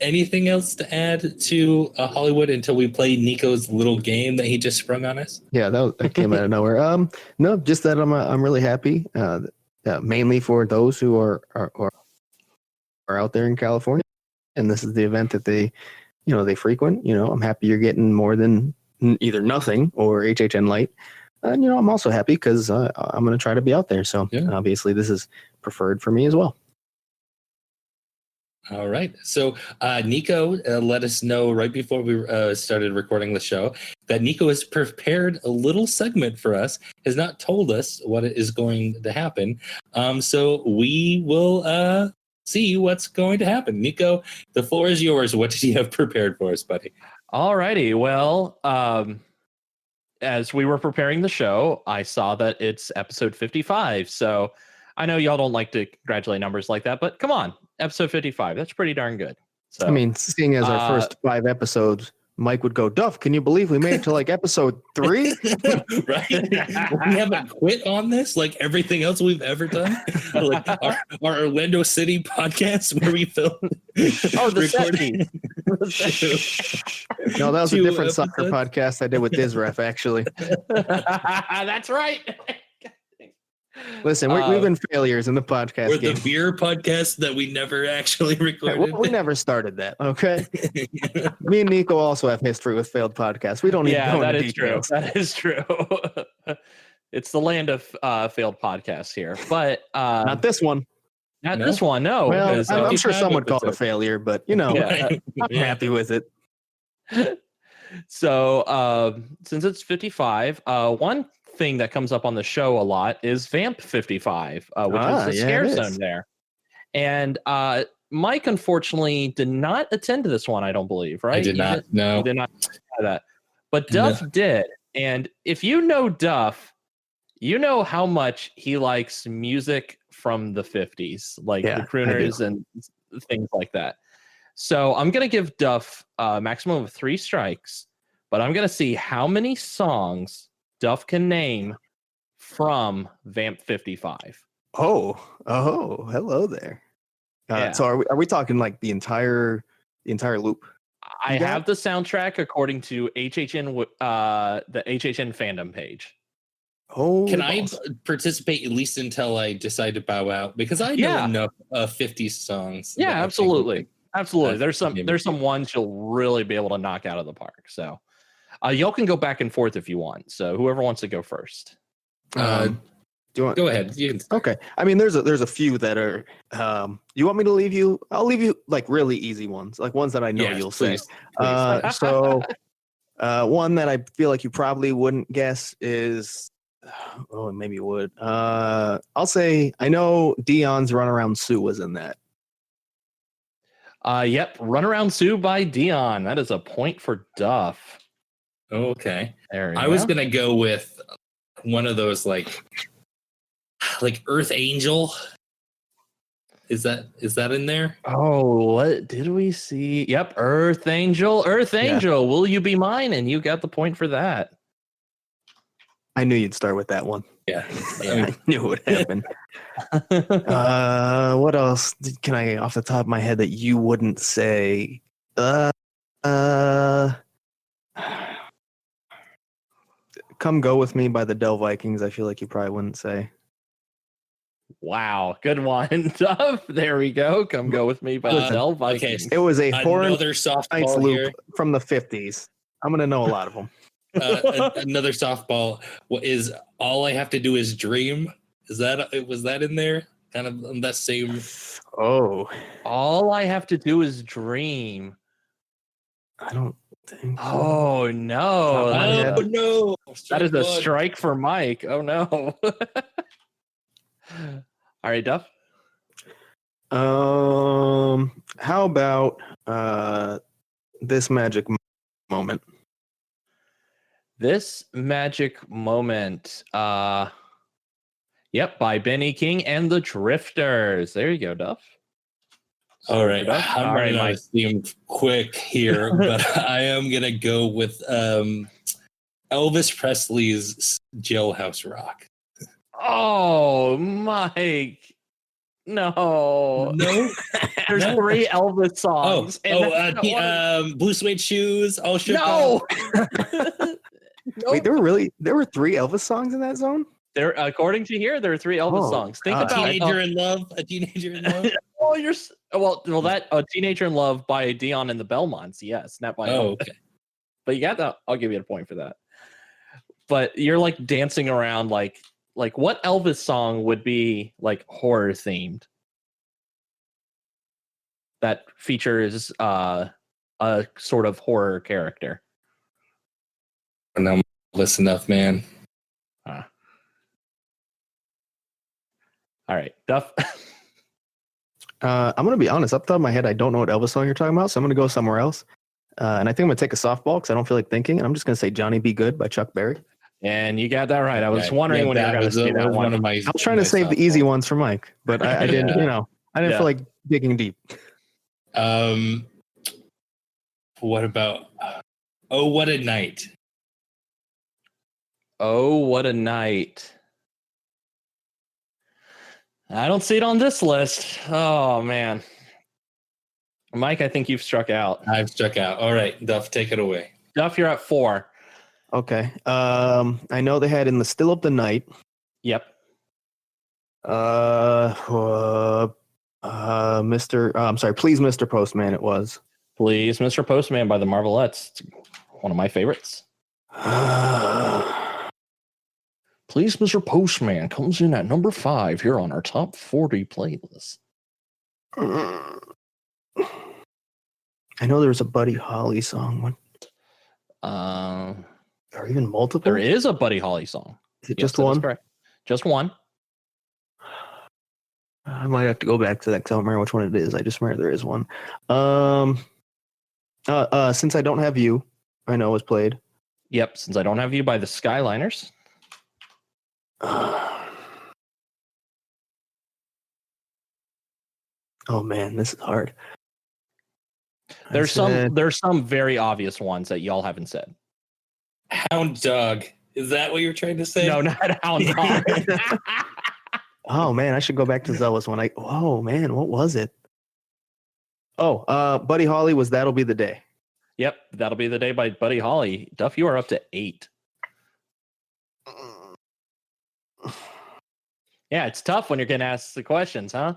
Anything else to add to Hollywood until we play Niko's little game that he just sprung on us? Yeah, that came out of nowhere. No, just that I'm really happy. Mainly for those who are out there in California, and this is the event that they frequent. I'm happy you're getting more than either nothing or HHN Light. And I'm also happy because I'm going to try to be out there. So obviously this is preferred for me as well. All right. So Niko let us know right before we started recording the show that Niko has prepared a little segment for us, has not told us what is going to happen. So we will see what's going to happen. Niko, the floor is yours. What did you have prepared for us, buddy? All righty. Well, as we were preparing the show, I saw that it's episode 55. So I know y'all don't like to congratulate numbers like that, but come on. Episode 55. That's pretty darn good. So, I mean, seeing as our first 5 episodes, Mike would go, Duff, can you believe we made it to like episode 3? Right? We haven't quit on this like everything else we've ever done. Like our Orlando City podcast where we filmed. The recording. No, that was a different soccer podcast I did with Dizref, actually. That's right. Listen, we've been failures in the podcast We're game. the beer podcast that we never actually recorded. We never started that, okay? Me and Niko also have history with failed podcasts. We don't need to go into details. That is true. It's the land of failed podcasts here, but not this one. This one, no. Well, I'm sure some would call it a failure, but I'm happy with it. So, since it's 55, one thing that comes up on the show a lot is Vamp 55, which is the scare zone there. And Mike, unfortunately, did not attend this one, I don't believe, right? I did not. No. You did not have that. But Duff did. And if you know Duff, you know how much he likes music from the 50s, like the crooners and things like that. So I'm going to give Duff a maximum of 3 strikes, but I'm going to see how many songs Duff can name from Vamp 55. Oh, hello there. So are we talking like the entire loop? I have the soundtrack according to HHN, the HHN fandom page. Oh, can I participate at least until I decide to bow out? Because I know enough 50 songs. Yeah, absolutely. Absolutely. There's some ones you'll really be able to knock out of the park. So y'all can go back and forth if you want. So whoever wants to go first. Do you want? Go ahead. You can start. Okay. I mean, there's a few that are. You want me to leave you? I'll leave you like really easy ones, like ones that I know you'll please, say. So one that I feel like you probably wouldn't guess is. Oh, maybe you would. I'll say I know Dion's "Run Around Sue" was in that. Yep, "Run Around Sue" by Dion. That is a point for Duff. Okay. I was gonna go with one of those like Earth Angel. Is that in there? Oh, what did we see? Yep, Earth Angel. Will you be mine? And you got the point for that. I knew you'd start with that one. Yeah. I knew it would happen. What else can I off the top of my head that you wouldn't say? Come Go With Me by the Dell Vikings. I feel like you probably wouldn't say. Wow, good one, Duff. There we go. Come Go With Me by the Dell Vikings. It was a another Nights softball loop here. from the 50s. I'm going to know a lot of them. Another softball. What is All I Have to Do Is Dream? Was that in there? Kind of on that same. Oh, All I Have to Do Is Dream. I don't think so. Oh no! No! That is a strike for Mike. Oh no! All right, Duff. How about This Magic Moment? This Magic Moment. Yep, by Benny King and the Drifters. There you go, Duff. All right, I'm running out of steam quick here, but I am gonna go with Elvis Presley's Jailhouse Rock. Oh, Mike. No. There's 3 Elvis songs. Blue Suede Shoes. All shook no. Wait, there were 3 Elvis songs in that zone? There, according to here, there are 3 Elvis songs. Think about A Teenager in Love. That A Teenager in Love by Dion and the Belmonts. Yes, not by. Okay. But you got that. I'll give you a point for that. But you're like dancing around like what Elvis song would be like horror themed that features a sort of horror character? And I'm listen enough, man. All right, Duff. I'm gonna be honest. Off the top of my head, I don't know what Elvis song you're talking about, so I'm gonna go somewhere else. And I think I'm gonna take a softball because I don't feel like thinking. And I'm just gonna say "Johnny Be Good" by Chuck Berry. And you got that right. I was wondering when you were going to say that one. I was trying to save the easy ones for Mike, but I didn't. I didn't feel like digging deep. What about "Oh What a Night"? Oh, what a night! I don't see it on this list. Oh man, Mike, I think you've struck out. I've struck out. All right, Duff, take it away. Duff, you're at 4. Okay. I know they had "In the Still of the Night." Yep. Please, Mr. Postman. It was. Please, Mr. Postman by the Marvelettes. It's one of my favorites. Please, Mr. Postman comes in at number 5 here on our top 40 playlist. I know there was a Buddy Holly song. Or even multiple? There is a Buddy Holly song. Is it Yes, just that is one? correct. Just one. I might have to go back to that because I don't remember which one it is. I just remember there is one. Since I Don't Have You, I know was played. Yep. Since I Don't Have You by the Skyliners. Oh man, this is hard. There's some very obvious ones that y'all haven't said. Hound Dog. Is that what you're trying to say? No, not Hound Dog. Oh man, I should go back to Zealous one. Oh man, what was it? Oh, Buddy Holly was That'll Be the Day. Yep, That'll Be the Day by Buddy Holly. Duff, you are up to 8. Yeah, it's tough when you're getting asked the questions, huh?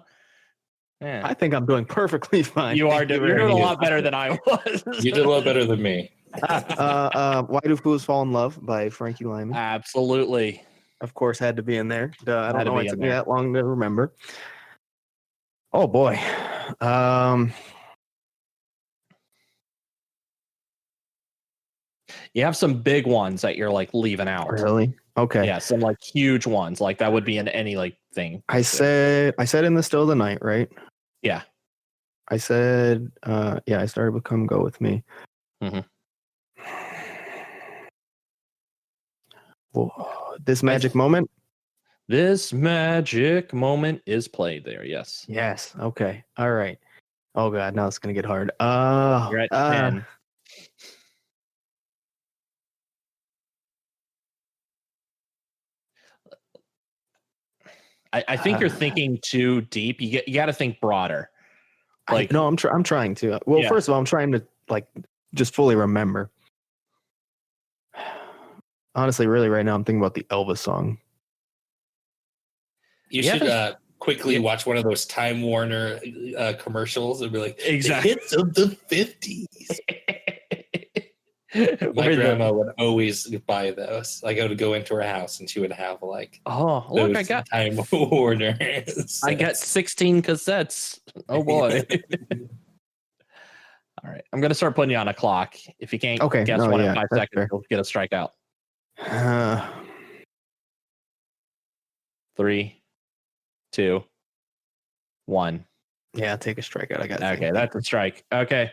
Yeah. I think I'm doing perfectly fine. You're doing a lot better than I was. You did a lot better than me. Why Do Fools Fall in Love by Frankie Lyman. Absolutely. Of course, had to be in there. I don't Had to know. be It in took me there. that long to remember. Oh boy. You have some big ones that you're like leaving out. Really? Okay. Yeah, some like huge ones. Like that would be in any like thing. I said In the Still of the Night, right? Yeah. I said, I started with Come Go With Me. Mhm. Whoa, This Magic Moment? This magic moment is played there. Yes. Yes. Okay. All right. Oh god, now it's gonna get hard. You're at 10. I think you're thinking too deep. You got to think broader. Like no, I'm trying to. Well, Yeah. first of all, I'm trying to like just fully remember. Honestly, really, right now, I'm thinking about the Elvis song. You Yeah, should quickly watch one of those Time Warner commercials and be like, Exactly. the hits of the 50s. My Where the- grandma would always buy those. Like I would go into her house and she would have like Oh, look, those Time Warner. I got 16 cassettes. Oh boy. All right. I'm going to start putting you on a clock. If you can't guess one in 5 seconds, fair. you'll get a strikeout. 3, 2, 1. Yeah, take a strikeout. I got. Okay, that's a strike. Okay.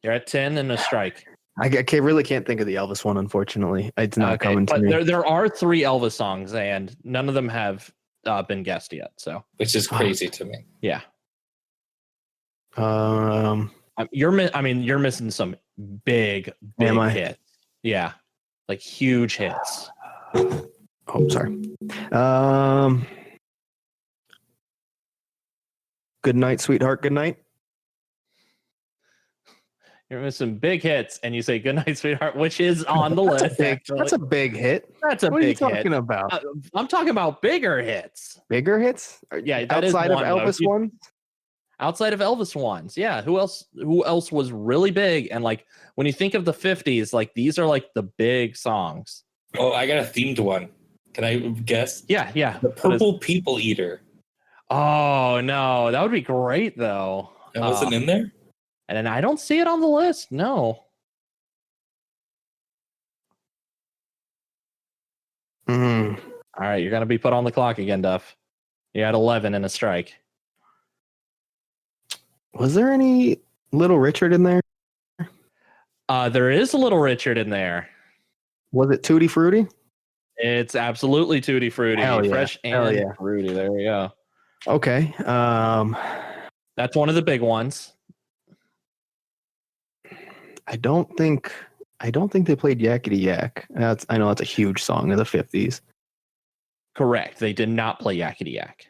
You're at 10 and a strike. I really can't think of the Elvis one, unfortunately. It's not coming to but me. there are 3 Elvis songs, and none of them have been guessed yet. So, which is crazy to me. yeah. You're you're missing some big hits. Yeah, like huge hits. Oh, sorry. Good Night, Sweetheart. Good Night. You're missing big hits, and you say "Good Night, Sweetheart," which is on the list. That's a big hit. That's a What are you big hit. talking about? I'm talking about bigger hits. Bigger hits? Yeah, that is outside of one, Elvis though. one. Outside of Elvis ones, yeah. Who else was really big? And like when you think of the 50s, like these are like the big songs. Oh, I got a themed one. Can I guess? Yeah. The Purple People Eater. Oh no, that would be great though. That wasn't in there? And then I don't see it on the list. No. Mm. All right, you're gonna be put on the clock again, Duff. You had 11 and a strike. Was there any Little Richard in there? There is a Little Richard in there. Was it Tutti Frutti? It's absolutely Tutti Frutti. Hell yeah. Fresh and fruity. There we go. Okay. That's one of the big ones. I don't think they played Yakety Yak. I know that's a huge song of the 50s. Correct. They did not play Yakety Yak.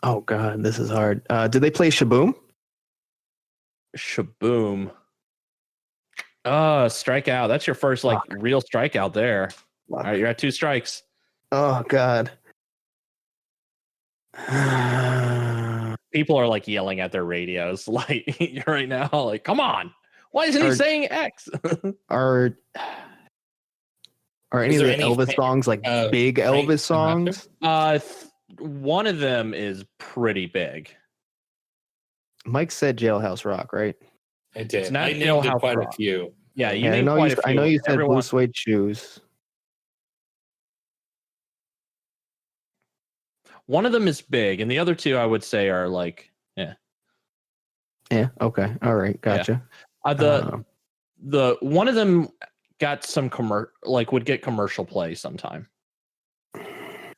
Oh god, this is hard. Did they play Shaboom? Shaboom. Strikeout. That's your first real strikeout there. All right, you're at 2 strikes. Oh god. People are like yelling at their radios like right now. Like, come on. Why isn't he saying X? Are any of the Elvis songs like big Elvis songs? One of them is pretty big. Mike said Jailhouse Rock, right? I did. It's not I named Jailhouse quite a Rock. few. Yeah, you Yeah, named quite a few. I know you said Everyone, blue suede shoes. one of them is big, and the other two I would say are like, yeah. Yeah. Okay. All right. Gotcha. The one of them got some would get commercial play sometime. I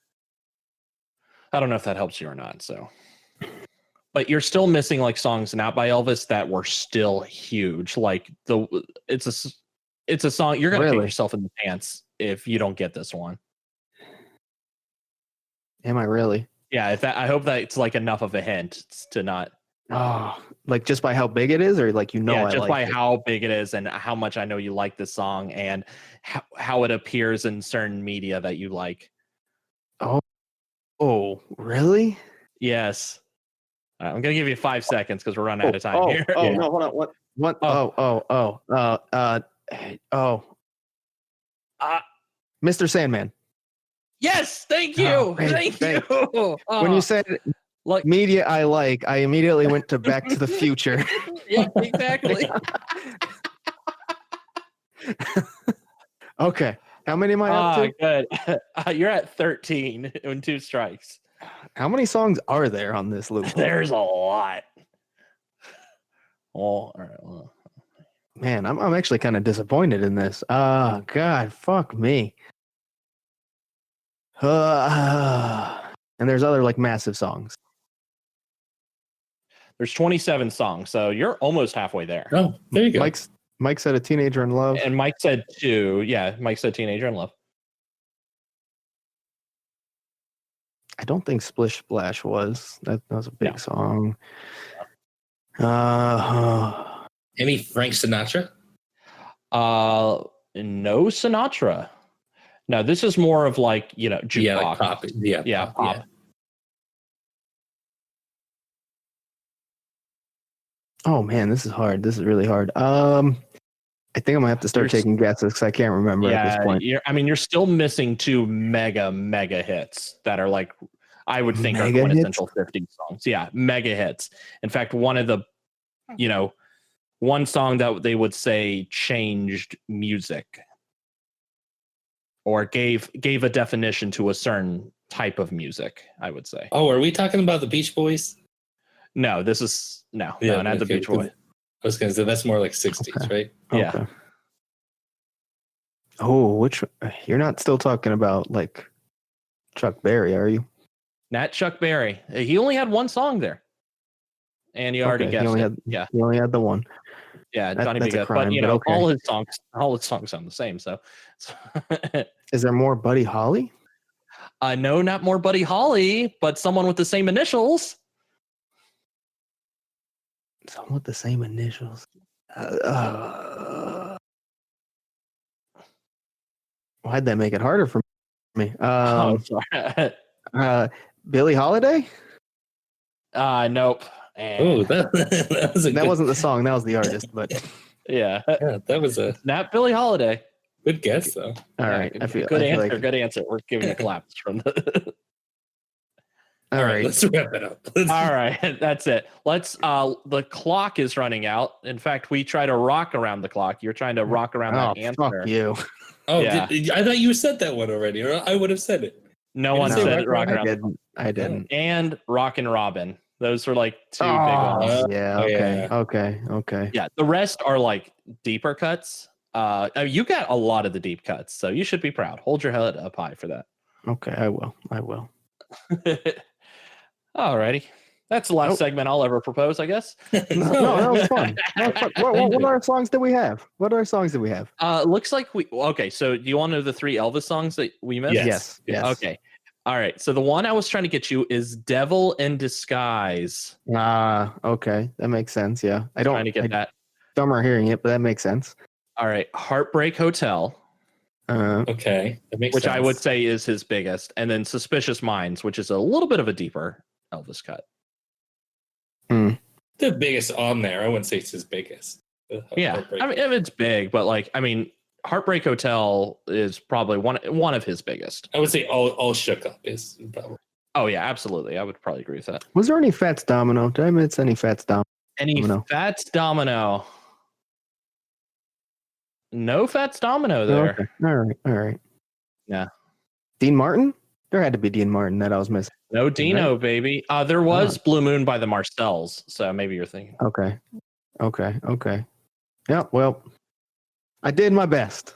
don't know if that helps you or not. So, but you're still missing like songs not by Elvis that were still huge. Like it's a song you're gonna kick Really? yourself in the pants if you don't get this one. Am I really? Yeah, I hope that it's like enough of a hint to not. Oh, like just by how big it is, or like Yeah, I just like by it? how big it is and how much I know you like this song and how it appears in certain media that you like. Oh, really? Yes. All right, I'm gonna give you 5 seconds because we're running out of time here. Oh, Yeah. no, hold on. What? Mr. Sandman. Yes, thank you. Oh, thank thank- you. When you said like media I like, I immediately went to Back to the Future. yeah, exactly. Okay. How many am I up to? Good. You're at 13 in 2 strikes. How many songs are there on this loop? There's a lot. Oh, all right. Well. Man, I'm actually kind of disappointed in this. God, fuck me. And there's other like massive songs. There's 27 songs, so you're almost halfway there. Oh, there you go. Mike said A Teenager in Love. And Mike said 2. Yeah, Mike said Teenager in Love. I don't think Splish Splash was. That was a big No. song. Any Frank Sinatra? No Sinatra. No, this is more of like, jukebox. Yeah, like pop. Yeah, pop. Yeah. Oh man, this is hard. This is really hard. I think I'm gonna have to start taking guesses because I can't remember at this point. You're still missing 2 mega hits that are like, I would think Mega are quintessential 50 songs. Yeah, mega hits. In fact, one of the, one song that they would say changed music or gave a definition to a certain type of music, I would say. Oh, are we talking about the Beach Boys? No, this is not the okay, Beach Boys. I was gonna say that's more like 60s, right? Yeah. Okay. Oh, you're not still talking about like Chuck Berry, are you? Not Chuck Berry. He only had one song there. And you already guessed it. Yeah. He only had the one. Yeah, That's Johnny B. a Good. crime, But but okay. all his songs sound the same. So Is there more Buddy Holly? No, not more Buddy Holly, but someone with the same initials. Someone with the same initials. Why'd that make it harder for me? Sorry. Billie Holiday? Nope. Oh, that Wasn't the song. That was the artist. But yeah, that was a not Billie Holiday. good guess though. All right, Good answer. We're giving you claps from the. All right, let's wrap it up. All right, that's it. Let's. The clock is running out. In fact, we try to rock around the clock. You're trying to rock around that answer. Fuck you. Oh, yeah. I thought you said that one already, or I would have said it. No one said it. Rock around. I didn't. And Rockin' Robin. Those are like 2 big ones. Yeah. Okay. Yeah. The rest are like deeper cuts. You got a lot of the deep cuts, so you should be proud. Hold your head up high for that. Okay, I will. Alrighty. That's the last segment I'll ever propose, I guess. No, that was fun. What other songs do we have? Looks like okay, so do you want to know the 3 Elvis songs that we missed? Yes. Okay. All right. So the one I was trying to get you is Devil in Disguise. Okay. That makes sense. Yeah. Trying to get that. Dumber hearing it, but that makes sense. All right. Heartbreak Hotel. Okay. That makes which sense. I would say is his biggest. And then Suspicious Minds, which is a little bit of a deeper Elvis cut. The biggest on there. I wouldn't say it's his biggest. Yeah. I mean, it's big, but Heartbreak Hotel is probably one of his biggest. I would say all Shook Up is probably. Oh yeah, absolutely. I would probably agree with that. Was there any Fats Domino? Did I miss any Fats Domino? Fats Domino? No Fats Domino there. Okay. All right. Yeah. Dean Martin? There had to be Dean Martin that I was missing. No Dino, Right? baby. There was Blue Moon by the Marcells, so maybe you're thinking. Okay. Yeah, well, I did my best.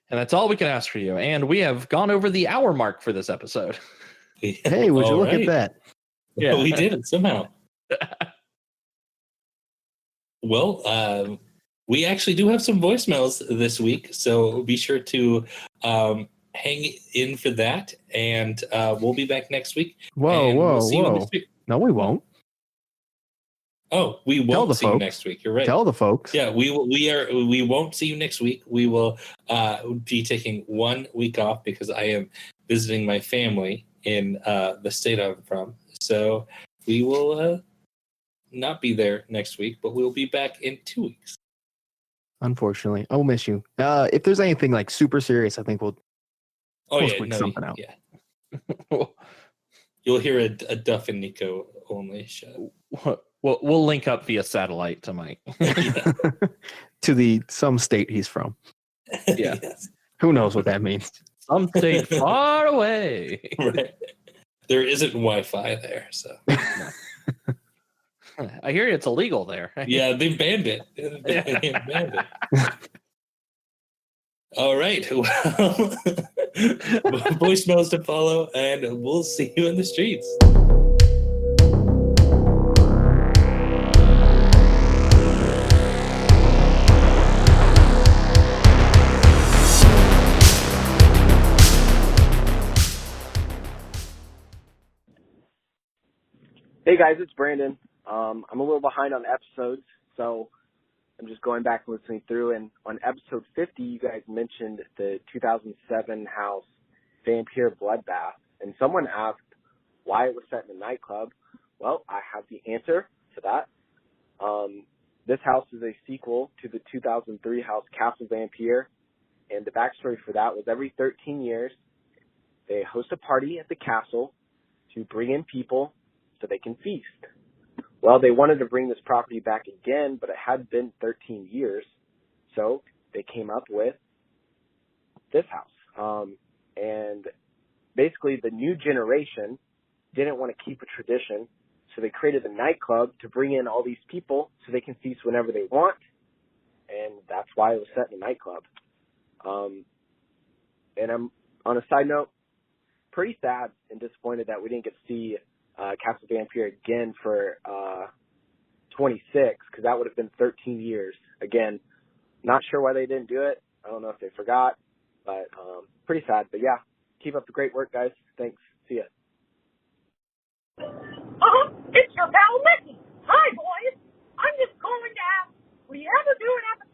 And that's all we can ask for you. And we have gone over the hour mark for this episode. Hey, would you look at that? Yeah, we did it somehow. Well, we actually do have some voicemails this week, so be sure to hang in for that, and we'll be back next week. Whoa. No, we won't. Oh, we won't see you next week. You're right. Tell the folks. Yeah, we won't see you next week. We will be taking 1 week off because I am visiting my family in the state I'm from. So we will not be there next week, but we'll be back in 2 weeks. Unfortunately, I'll miss you. If there's anything like super serious, I think we'll squeak something out. Yeah. You'll hear a Duff and Niko only show. We'll link up via satellite to Mike. To some state he's from. Yeah. Yes. Who knows what that means? Some state far away. Right. There isn't Wi-Fi there, so. I hear it's illegal there. Yeah, they banned it. They banned it. All right. Well, voicemails to follow, and we'll see you in the streets. Hey guys, it's Brandon. I'm a little behind on episodes, so I'm just going back and listening through. And on episode 50, you guys mentioned the 2007 house Vampire Bloodbath, and someone asked why it was set in a nightclub. Well, I have the answer to that. This house is a sequel to the 2003 house Castle Vampire, and the backstory for that was every 13 years, they host a party at the castle to bring in people so they can feast. Well, they wanted to bring this property back again, but it had been 13 years, so they came up with this house. And basically, the new generation didn't want to keep a tradition, so they created a nightclub to bring in all these people so they can feast whenever they want, and that's why it was set in a nightclub. And I'm, on a side note, pretty sad and disappointed that we didn't get to see Castle Vampire again for 26, because that would have been 13 years. Again, not sure why they didn't do it. I don't know if they forgot, but pretty sad. But yeah, keep up the great work, guys. Thanks. See ya. It's your pal Mickey. Hi, boys. I'm just calling to ask, will you ever do an episode